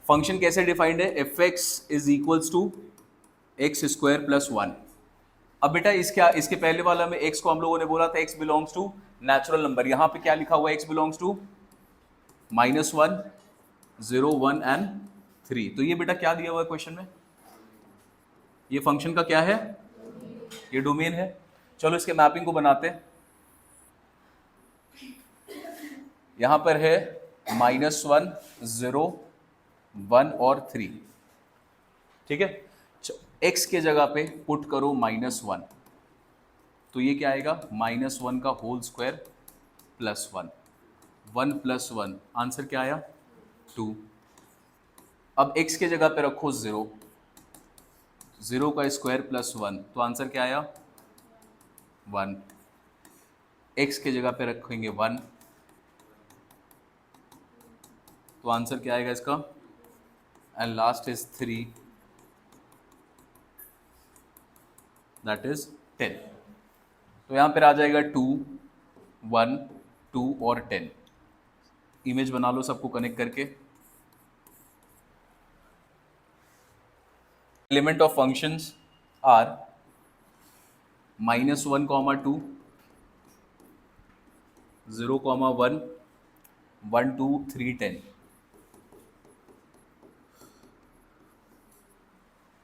Speaker 1: फंक्शन कैसे डिफाइंड है? F x is equals to x square plus 1। अब बेटा इसके पहले वाला में x को हम लोगों ने बोला था x belongs to natural number. यहां पे क्या लिखा हुआ है? x belongs to -1, 0, 1 and 3। तो ये बेटा क्या दिया हुआ है क्वेश्चन में? ये फंक्शन का क्या है? ये डोमेन है। चलो इसके मैपिंग को बनाते हैं। यहां पर है -1, 0, 1 और 3। ठीक है, x के जगह पे पुट करो -1, तो ये क्या आएगा? -1 का whole square plus 1, 1 plus 1, answer क्या आया? 2। अब x के जगह पे रखो 0, 0 का स्क्वायर प्लस 1, तो आंसर क्या आया? 1। x के जगह पे रखेंगे 1, तो आंसर क्या आएगा इसका? And last is 3, that is 10। तो यहां पर आ जाएगा 2, 1, 2 और 10। इमेज बना लो सबको कनेक्ट करके। Element of functions are -1, 2, 0, 1, 1, 2, 3, 10।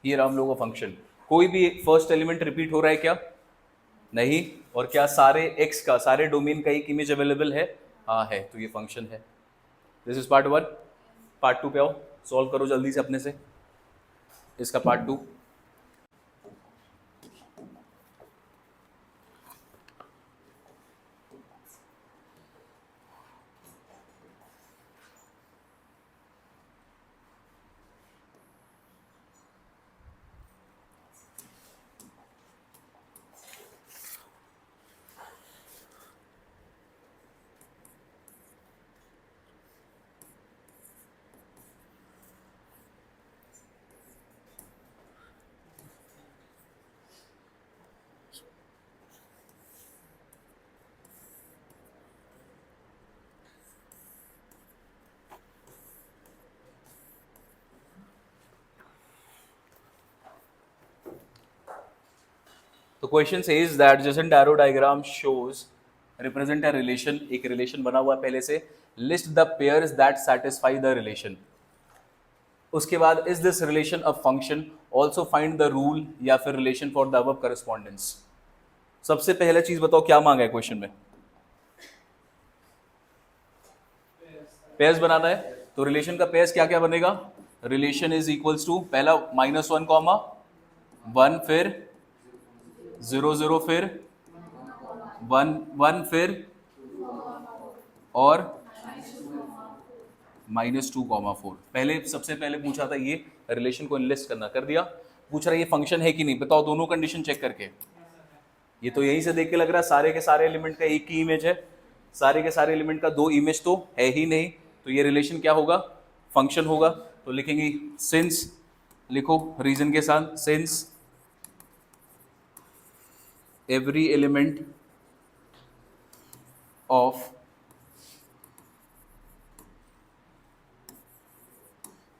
Speaker 1: ये रहा हम लोगों का फंक्शन। कोई भी फर्स्ट एलिमेंट रिपीट हो रहा है क्या? नहीं। और क्या सारे x का, सारे डोमेन का एक इमेज अवेलेबल है? हाँ है, तो ये फंक्शन है। This is part 1। पार्ट 2 पे आओ, सॉल्व करो जल्दी से अपने से इसका पार्ट 2। तो question says that adjacent arrow diagram shows represent a relation. एक रिलेशन बना हुआ पहले से। List the pairs that satisfy the relation. उसके बाद is this relation a function? Also find the rule या फिर relation for the above correspondence. सबसे पहले चीज बताओ क्या मांगा है क्वेश्चन में? पेयर्स बनाना है। तो रिलेशन का पेयर्स क्या क्या बनेगा? रिलेशन इज इक्वल्स टू पहला -1, 1, फिर 0, 0, फिर 1, 1, फिर और -2, 4। पहले सबसे पहले पूछा था ये रिलेशन को इनलिस्ट करना, कर दिया। पूछ रहा है ये फंक्शन है कि नहीं, बताओ दोनों कंडीशन चेक करके। ये तो यहीं से देख के लग रहा है सारे के सारे एलिमेंट का एक ही इमेज है, सारे के सारे एलिमेंट का 2 इमेज तो है ही नहीं, तो ये रिलेशन क्या होगा? फंक्शन होगा। तो लिखेंगे सिंस, लिखो रीजन के साथ, since every element of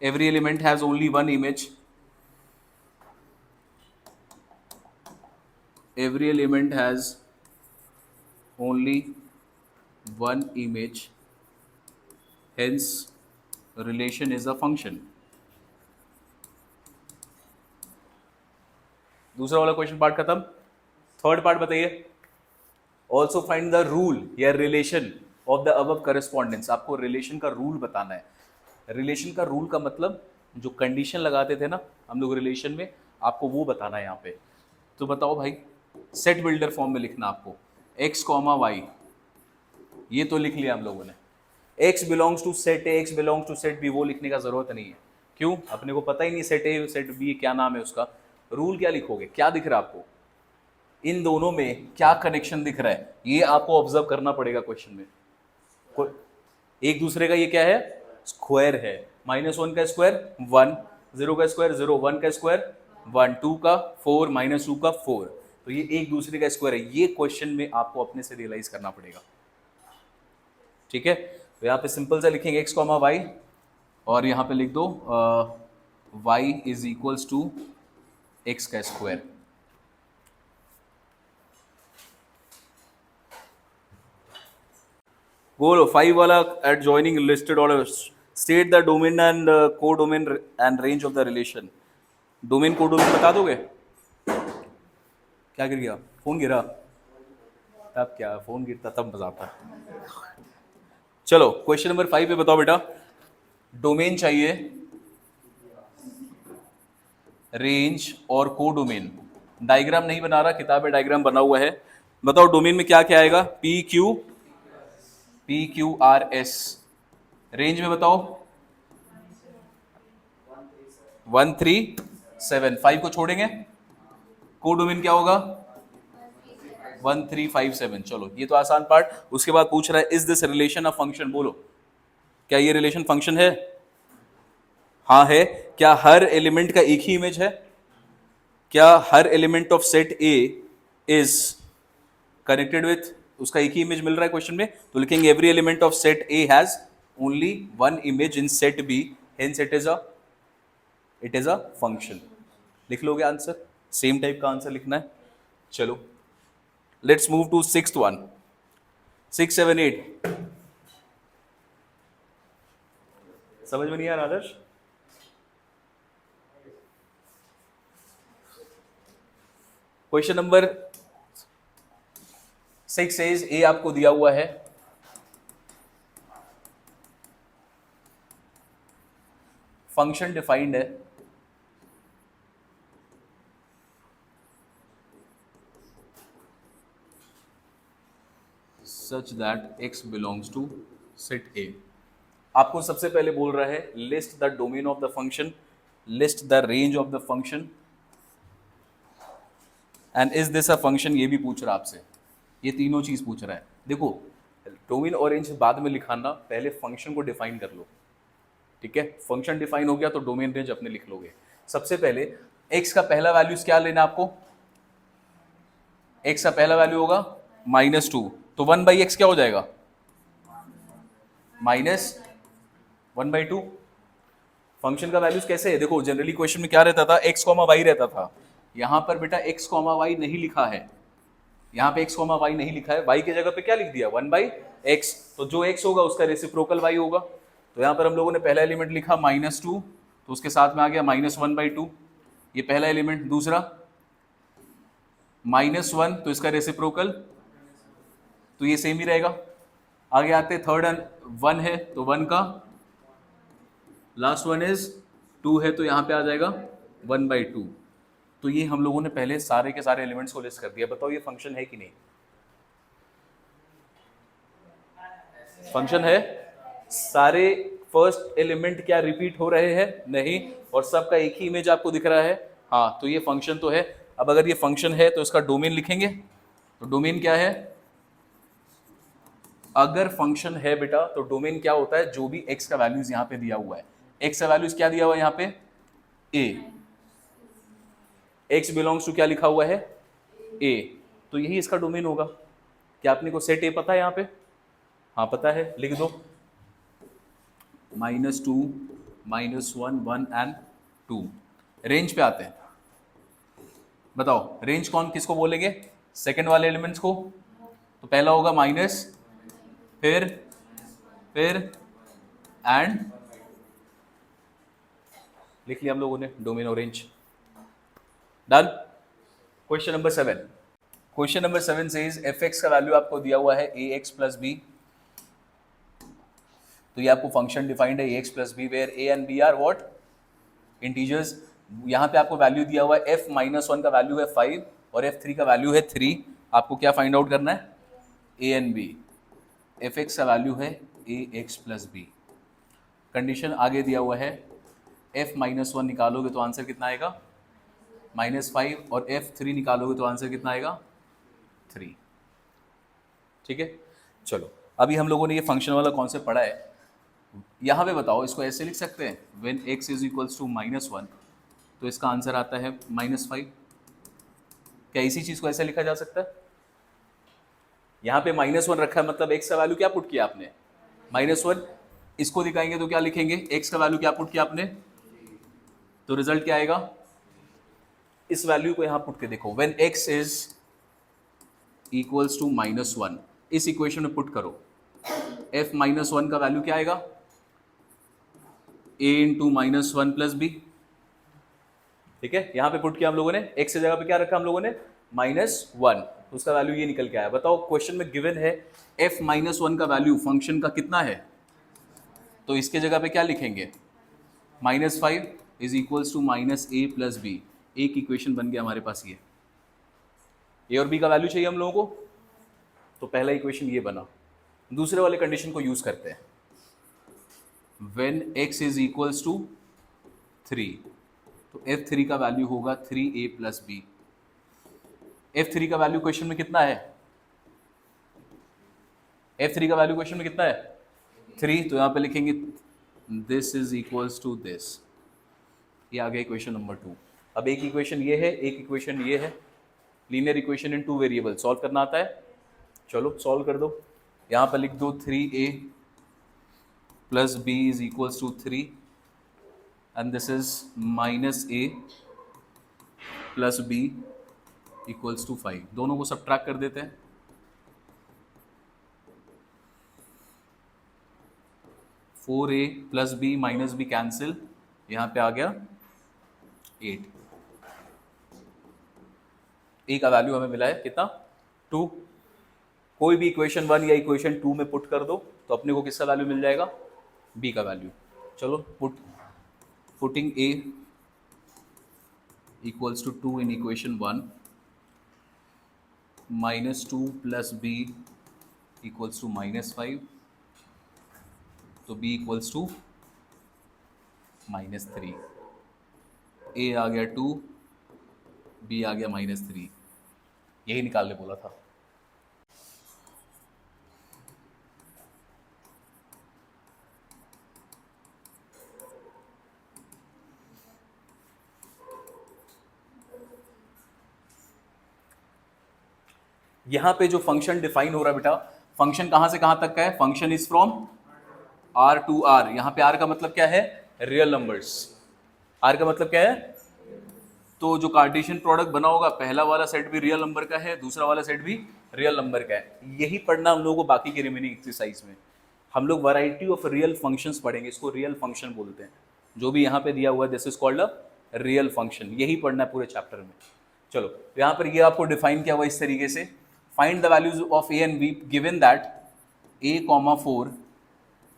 Speaker 1: every element has only one image, every element has only one image, hence relation is a function. दूसरा वाला क्वेश्चन पार्ट खत्म. थर्ड पार्ट बताइए. ऑल्सो फाइंड द रूल या relation of the above correspondence. आपको relation का rule बताना है. Relation का रूल का मतलब जो कंडीशन लगाते थे ना हम लोग रिलेशन में, आपको वो बताना है यहाँ पे. तो बताओ भाई, सेट बिल्डर फॉर्म में लिखना आपको x कॉमा वाई. ये तो लिख लिया हम लोगों ने. x belongs to set A, x belongs to set B, वो लिखने का जरूरत नहीं है. क्यों? अपने को पता ही नहीं सेट ए सेट बी क्या नाम है उसका. रूल क्या लिखोगे? क्या दिख रहा है आपको? इन दोनों में क्या कनेक्शन दिख रहा है, ये आपको ऑब्जर्व करना पड़ेगा क्वेश्चन में. एक दूसरे का ये क्या है? स्क्वायर है. -1 का स्क्वायर 1, 0 का स्क्वायर 0, 1 का स्क्वायर 1, 2 का 4, -2 का 4. तो ये एक दूसरे का स्क्वायर है. ये क्वेश्चन में आपको अपने से रियलाइज करना पड़ेगा. ठीक है. तो यहाँ पे सिंपल सा लिखेंगे x कॉमा वाई, और यहाँ पे लिख दो y is equals to x का स्क्वायर. बोलो 5 वाला at joining listed order. State the domain and codomain and range of the relation. Domain codomain बता दोगे? क्या गिर गया? फोन गिरा? तब क्या, फोन गिरता तब मजा आता. चलो क्वेश्चन नंबर 5 पे बताओ बेटा. डोमेन चाहिए, रेंज और कोडोमेन. डायग्राम नहीं बना रहा, किताब में डायग्राम बना हुआ है. बताओ डोमेन में क्या क्या आएगा? PQRS. रेंज में बताओ 137. 5 को छोड़ेंगे. कोडोमेन क्या होगा? 1357. चलो ये तो आसान पार्ट. उसके बाद पूछ रहा है is this relation a function. बोलो क्या ये रिलेशन फंक्शन है? हाँ है. क्या हर एलिमेंट का एक ही इमेज है? क्या हर element of set A is connected with, उसका एक ही इमेज मिल रहा है क्वेश्चन में. तो लिखेंगे every element of set A has only one image in set B, hence it is a function. लिख लोगे आंसर? सेम टाइप का आंसर लिखना है. चलो let's move to sixth one. 6, 7, 8 समझ में नहीं आ रहा Adarsh? Question number 6 says A आपको दिया हुआ है. फंक्शन डिफाइंड है. Such that x belongs to set A. आपको सबसे पहले बोल रहा है list the domain of the function, list the range of the function, and is this a function. ये भी पूछ रहा है आपसे. ये तीनों चीज पूछ रहा है. देखो डोमेन और रेंज बाद में लिखाना, पहले फंक्शन को डिफाइन कर लो. ठीक है. फंक्शन डिफाइन हो गया तो डोमेन रेंज अपने लिख लोगे. सबसे पहले x का पहला वैल्यू क्या लेना आपको? x का पहला वैल्यू होगा -2, तो 1/x क्या हो जाएगा? -1/2. फंक्शन का वैल्यूज कैसे है? देखो जनरली क्वेश्चन में क्या रहता था? x, y रहता था. यहां पर बेटा x, y नहीं लिखा है. यहाँ पे x, y नहीं लिखा है. y की जगह पे क्या लिख दिया? 1/x. तो जो x होगा उसका रेसिप्रोकल y होगा. तो यहाँ पर हम लोगों ने पहला एलिमेंट लिखा -2, तो उसके साथ में आ गया -1/2. ये पहला एलिमेंट. दूसरा -1, तो इसका रेसिप्रोकल, तो ये सेम ही रहेगा. आगे आते थर्ड 1 है तो 1 का, लास्ट वन इज 2 है तो यहाँ पे आ जाएगा 1/2. तो ये हम लोगों ने पहले सारे के सारे एलिमेंट्स को लिस्ट कर दिया. बताओ ये फंक्शन है कि नहीं? फंक्शन है. सारे फर्स्ट एलिमेंट क्या रिपीट हो रहे हैं? नहीं. और सबका एक ही इमेज आपको दिख रहा है. हाँ, तो ये फंक्शन तो है. अब अगर ये फंक्शन है तो इसका डोमेन लिखेंगे. तो डोमेन क्या है? अगर फंक्शन है बेटा तो डोमेन क्या होता है? जो भी x का वैल्यूज यहाँ पे दिया हुआ है. x का वैल्यूज क्या दिया हुआ है यहाँ पे? a. x बिलोंग्स टू क्या लिखा हुआ है? a. तो यही इसका डोमेन होगा. क्या अपने को सेट a पता है यहाँ पे? हाँ पता है. लिख दो -2, -1, 1 एंड 2. रेंज पे आते हैं. बताओ रेंज कौन किसको बोलेंगे, सेकंड वाले एलिमेंट्स को। तो पहला होगा माइनस, फिर एंड, लिख लिया हम लोगों ने डोमेन और range. Done. Question number 7, question number 7 says F X का वैल्यू आपको दिया हुआ है ए एक्स प्लस बी। तो ये आपको फंक्शन डिफाइंड है ए x plus b where a and b are what, integers. यहाँ पे आपको वैल्यू दिया हुआ है एफ माइनस वन का वैल्यू है 5 और एफ थ्री का वैल्यू है 3। आपको क्या फाइंड आउट करना है, A and B. F X का वैल्यू है ए एक्स प्लस बी। कंडीशन आगे दिया हुआ है एफ माइनस वन निकालोगे तो आंसर कितना आएगा -5 और एफ थ्री निकालोगे तो आंसर कितना आएगा 3। ठीक है, चलो अभी हम लोगों ने ये फंक्शन वाला कॉन्सेप्ट पढ़ा है। यहाँ पे बताओ इसको ऐसे लिख सकते हैं when x is equals to -1, तो इसका आंसर आता है -5। क्या इसी चीज़ को ऐसे लिखा जा सकता है, यहाँ पे -1 रखा है मतलब x का वैल्यू क्या पुट किया आपने -1। इसको दिखाएंगे तो क्या लिखेंगे, x का वैल्यू क्या पुट किया आपने, तो रिजल्ट क्या आएगा, इस वैल्यू को यहाँ पुट के देखो when x is equals to -1, इस इक्वेशन में पुट करो f -1 का वैल्यू क्या आएगा a इंटू -1 प्लस बी। ठीक है, यहां पे पुट किया हम लोगों ने, x की जगह पे क्या रखा हम लोगों ने -1, तो उसका वैल्यू ये निकल के आया। बताओ क्वेश्चन में गिवन है f -1 का वैल्यू फंक्शन का कितना है, तो इसके जगह पे क्या लिखेंगे -5 is equals to -a plus B. एक इक्वेशन बन गया हमारे पास, ये a और b का वैल्यू चाहिए हम लोगों को, तो पहला इक्वेशन ये बना। दूसरे वाले कंडीशन को यूज करते हैं, when x is equals to 3, तो f3 का वैल्यू होगा 3a प्लस बी। f3 का वैल्यू क्वेश्चन में कितना है, f3 का वैल्यू क्वेश्चन में कितना है 3, तो यहां पे लिखेंगे this is equals to this. ये आ गया इक्वेशन नंबर 2। अब एक इक्वेशन ये है, एक इक्वेशन ये है, linear equation in 2 variable solve करना आता है। चलो सॉल्व कर दो, यहाँ पर लिख दो 3a plus b is equals to 3 and this is -a plus b equals to 5। दोनों को सबट्रैक्ट कर देते हैं, four a plus b minus b cancel, यहाँ पे आ गया 8। ए का वैल्यू हमें मिला है कितना 2। कोई भी इक्वेशन 1 या इक्वेशन 2 में पुट कर दो तो अपने को किसका वैल्यू मिल जाएगा, b का वैल्यू। चलो putting a equals to 2 in equation 1, -2 plus b equals to -5, तो b इक्वल्स टू -3। a आ गया 2, b आ गया -3। यही निकालने बोला था। यहां पे जो फंक्शन डिफाइन हो रहा है बेटा, फंक्शन कहां से कहां तक का है, function is from r to r। यहां पे r का मतलब क्या है, रियल नंबर्स। r का मतलब क्या है, तो जो कार्टेशियन प्रोडक्ट बना होगा पहला वाला सेट भी रियल नंबर का है, दूसरा वाला सेट भी रियल नंबर का है। यही पढ़ना हम लोगों को बाकी के रिमेनिंग एक्सरसाइज में। हम लोग वैरायटी ऑफ रियल फंक्शंस पढ़ेंगे, इसको रियल फंक्शन बोलते हैं। जो भी यहाँ पे दिया हुआ है this is called a real function, यही पढ़ना है पूरे चैप्टर में। चलो यहाँ पर ये आपको डिफाइन किया हुआ इस तरीके से, find the values of A and B given that a, 4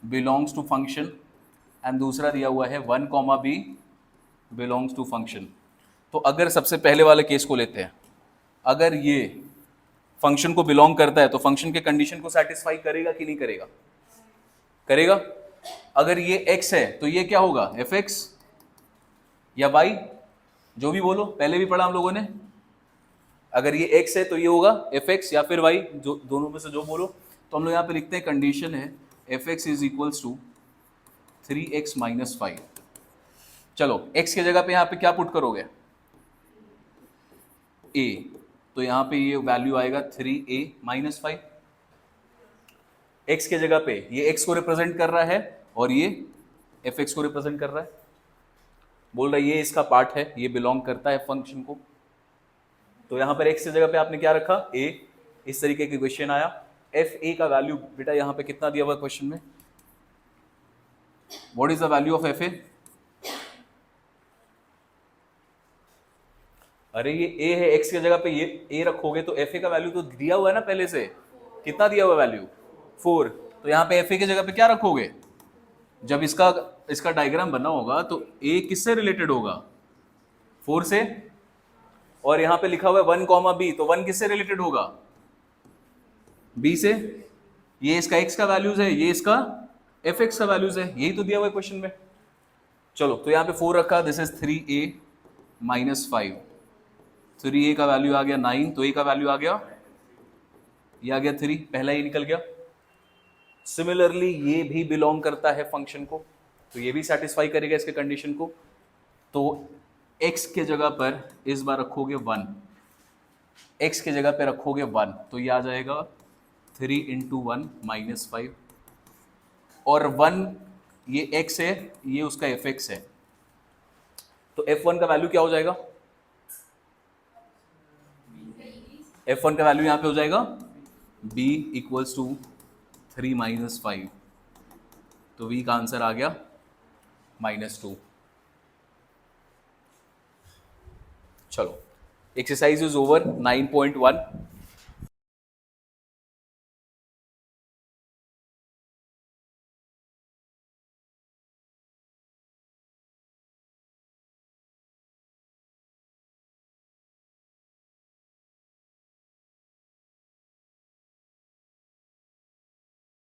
Speaker 1: belongs to function, and दूसरा दिया हुआ है 1, b बिलोंग्स टू फंक्शन। तो अगर सबसे पहले वाले केस को लेते हैं, अगर ये फंक्शन को बिलोंग करता है तो फंक्शन के कंडीशन को सेटिस्फाई करेगा कि नहीं करेगा, करेगा। अगर ये x है तो ये क्या होगा, fx या y, जो भी बोलो, पहले भी पढ़ा हम लोगों ने। अगर ये x है तो ये होगा fx या फिर y, जो दोनों में से जो बोलो। तो हम लोग यहाँ पे लिखते हैं कंडीशन है fx is equals to 3x - 5। चलो x की जगह पे यहाँ पे क्या पुट करोगे, a, तो यहाँ पे ये वैल्यू आएगा 3a - 5। x के जगह पे ये x को रिप्रेजेंट कर रहा है और ये fx को रिप्रेजेंट कर रहा है। बोल रहा है ये इसका पार्ट है, ये बिलोंग करता है फंक्शन को। तो यहाँ पर x की जगह पे आपने क्या रखा, a। इस तरीके की क्वेश्चन आया। एफ ए का वैल्यू बेटा यहाँ पे कितना दिया हुआ क्वेश्चन में, what is the value of F A? अरे ये a है, x की जगह पे ये a रखोगे तो एफ ए का वैल्यू तो दिया हुआ है ना पहले से। कितना दिया हुआ वैल्यू? 4। तो यहाँ पे एफ ए की जगह पे क्या रखोगे? जब इसका डायग्राम बना होगा तो a किससे रिलेटेड होगा? 4 से। और यहाँ पे लिखा हुआ है 1, b, तो 1 किससे रिलेटेड होगा? b से। ये इसका x का वैल्यूज है, ये इसका fx का वैल्यूज है, यही तो दिया हुआ है क्वेश्चन में। चलो तो यहाँ पे 4 रखा, this is 3a minus 5। 3a का वैल्यू आ गया 9, तो a का वैल्यू आ गया, ये आ गया 3, पहला ही निकल गया। सिमिलरली ये भी बिलोंग करता है फंक्शन को, तो ये भी सेटिस्फाई करेगा इसके कंडीशन को। तो x के जगह पर इस बार रखोगे 1, x के जगह पे रखोगे 1, तो ये आ जाएगा 3 इंटू 1 माइनस 5, और 1 ये x है, ये उसका fx है, तो f1 का वैल्यू क्या हो जाएगा? f1 का वैल्यू यहां पे हो जाएगा b इक्वल्स टू 3 माइनस 5, तो v का आंसर आ गया -2। चलो एक्सरसाइज इज ओवर 9.1।